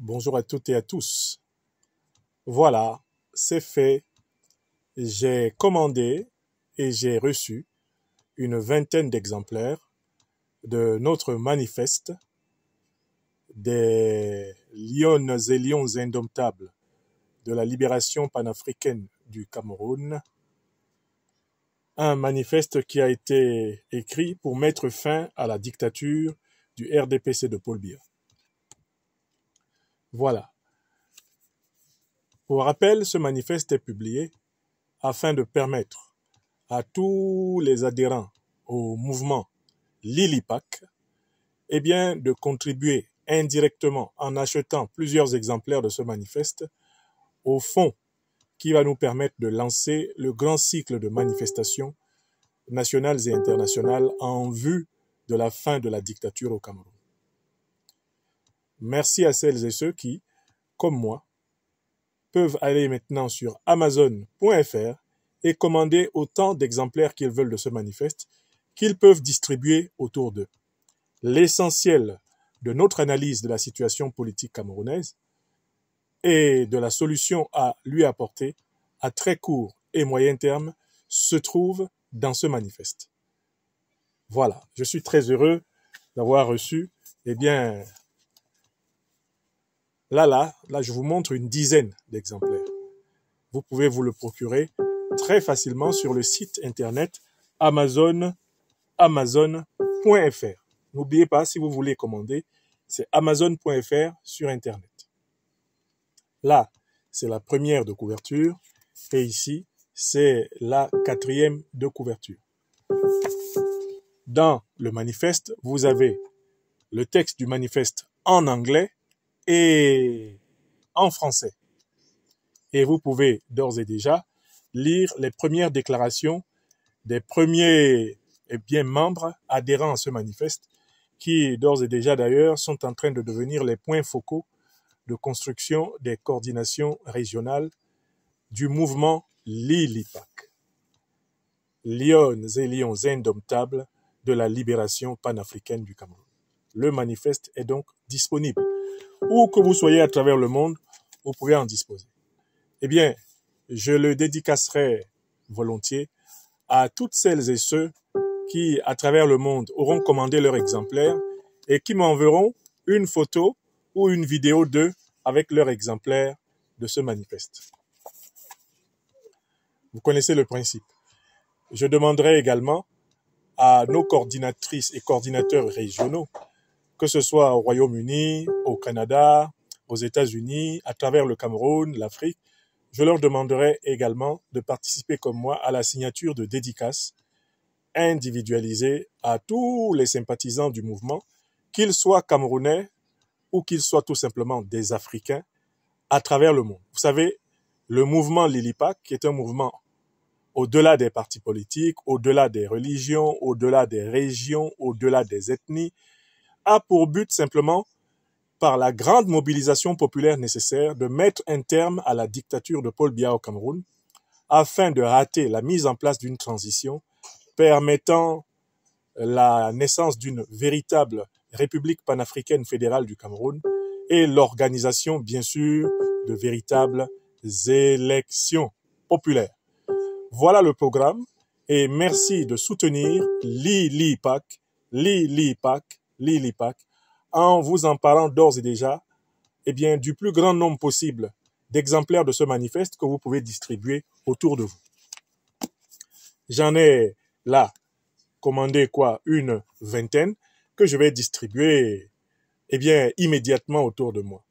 Bonjour à toutes et à tous. Voilà, c'est fait. J'ai commandé et j'ai reçu une vingtaine d'exemplaires de notre manifeste des Lionnes et Lions indomptables de la libération panafricaine du Cameroun. Un manifeste qui a été écrit pour mettre fin à la dictature du RDPC de Paul Biya. Voilà. Pour rappel, ce manifeste est publié afin de permettre à tous les adhérents au mouvement Lilipac de contribuer indirectement en achetant plusieurs exemplaires de ce manifeste au fonds qui va nous permettre de lancer le grand cycle de manifestations nationales et internationales en vue de la fin de la dictature au Cameroun. Merci à celles et ceux qui, comme moi, peuvent aller maintenant sur Amazon.fr et commander autant d'exemplaires qu'ils veulent de ce manifeste qu'ils peuvent distribuer autour d'eux. L'essentiel de notre analyse de la situation politique camerounaise et de la solution à lui apporter à très court et moyen terme se trouve dans ce manifeste. Voilà, je suis très heureux d'avoir reçu, là, je vous montre une dizaine d'exemplaires. Vous pouvez vous le procurer très facilement sur le site internet amazon.fr. N'oubliez pas, si vous voulez commander, c'est amazon.fr sur internet. Là, c'est la première de couverture et ici, c'est la quatrième de couverture. Dans le manifeste, vous avez le texte du manifeste en anglais et en français. Et vous pouvez d'ores et déjà lire les premières déclarations des premiers membres adhérents à ce manifeste qui, d'ores et déjà d'ailleurs, sont en train de devenir les points focaux de construction des coordinations régionales du mouvement Lilipac. Lionnes et Lions indomptables de la libération panafricaine du Cameroun. Le manifeste est donc disponible. Où que vous soyez à travers le monde, vous pouvez en disposer. Je le dédicacerai volontiers à toutes celles et ceux qui, à travers le monde, auront commandé leur exemplaire et qui m'enverront une photo ou une vidéo d'eux avec leur exemplaire de ce manifeste. Vous connaissez le principe. Je demanderai également à nos coordinatrices et coordinateurs régionaux, que ce soit au Royaume-Uni, au Canada, aux États-Unis, à travers le Cameroun, l'Afrique, je leur demanderai également de participer comme moi à la signature de dédicaces individualisées à tous les sympathisants du mouvement, qu'ils soient camerounais ou qu'ils soient tout simplement des Africains à travers le monde. Vous savez, le mouvement Lilipac, qui est un mouvement au-delà des partis politiques, au-delà des religions, au-delà des régions, au-delà des ethnies, a pour but simplement, par la grande mobilisation populaire nécessaire, de mettre un terme à la dictature de Paul Biya au Cameroun, afin de rater la mise en place d'une transition permettant la naissance d'une véritable République panafricaine fédérale du Cameroun et l'organisation, bien sûr, de véritables élections populaires. Voilà le programme et merci de soutenir Lilipac, en vous emparant d'ores et déjà du plus grand nombre possible d'exemplaires de ce manifeste que vous pouvez distribuer autour de vous. J'en ai là commandé une vingtaine que je vais distribuer immédiatement autour de moi.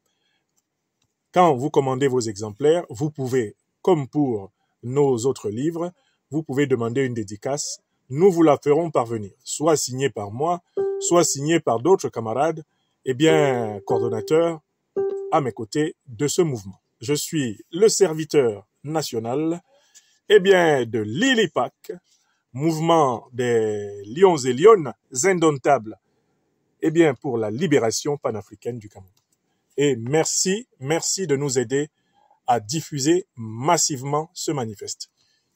Quand vous commandez vos exemplaires, vous pouvez, comme pour nos autres livres, vous pouvez demander une dédicace. Nous vous la ferons parvenir, soit signée par moi, soit signée par d'autres camarades, coordonnateurs à mes côtés de ce mouvement. Je suis le serviteur national, de Lilipac, mouvement des Lions et Lionnes indomptables, pour la libération panafricaine du Cameroun. Et merci de nous aider à diffuser massivement ce manifeste.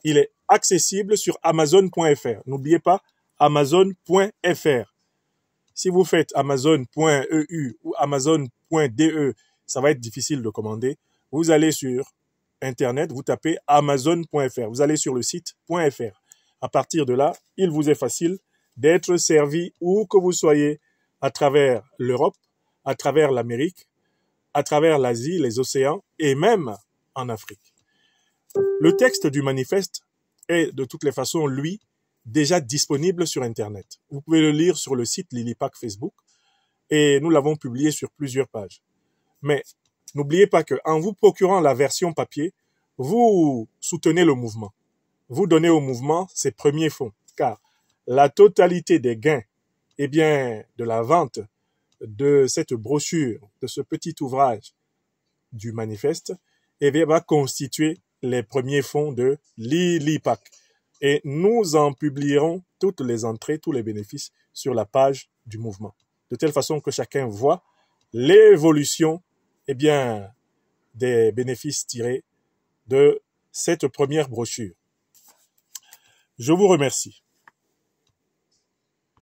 Il est accessible sur Amazon.fr. N'oubliez pas, Amazon.fr. Si vous faites Amazon.eu ou Amazon.de, ça va être difficile de commander. Vous allez sur Internet, vous tapez amazon.fr, vous allez sur le site .fr. À partir de là, il vous est facile d'être servi où que vous soyez à travers l'Europe, à travers l'Amérique, à travers l'Asie, les océans et même en Afrique. Le texte du manifeste est de toutes les façons, lui, déjà disponible sur Internet. Vous pouvez le lire sur le site Lilipac Facebook et nous l'avons publié sur plusieurs pages. Mais n'oubliez pas qu'en vous procurant la version papier, vous soutenez le mouvement. Vous donnez au mouvement ses premiers fonds, car la totalité des gains, eh bien, de la vente de cette brochure, de ce petit ouvrage du manifeste, eh bien, va constituer les premiers fonds de Lilipac. Et nous en publierons toutes les entrées, tous les bénéfices sur la page du mouvement. De telle façon que chacun voit l'évolution, eh bien, des bénéfices tirés de cette première brochure. Je vous remercie.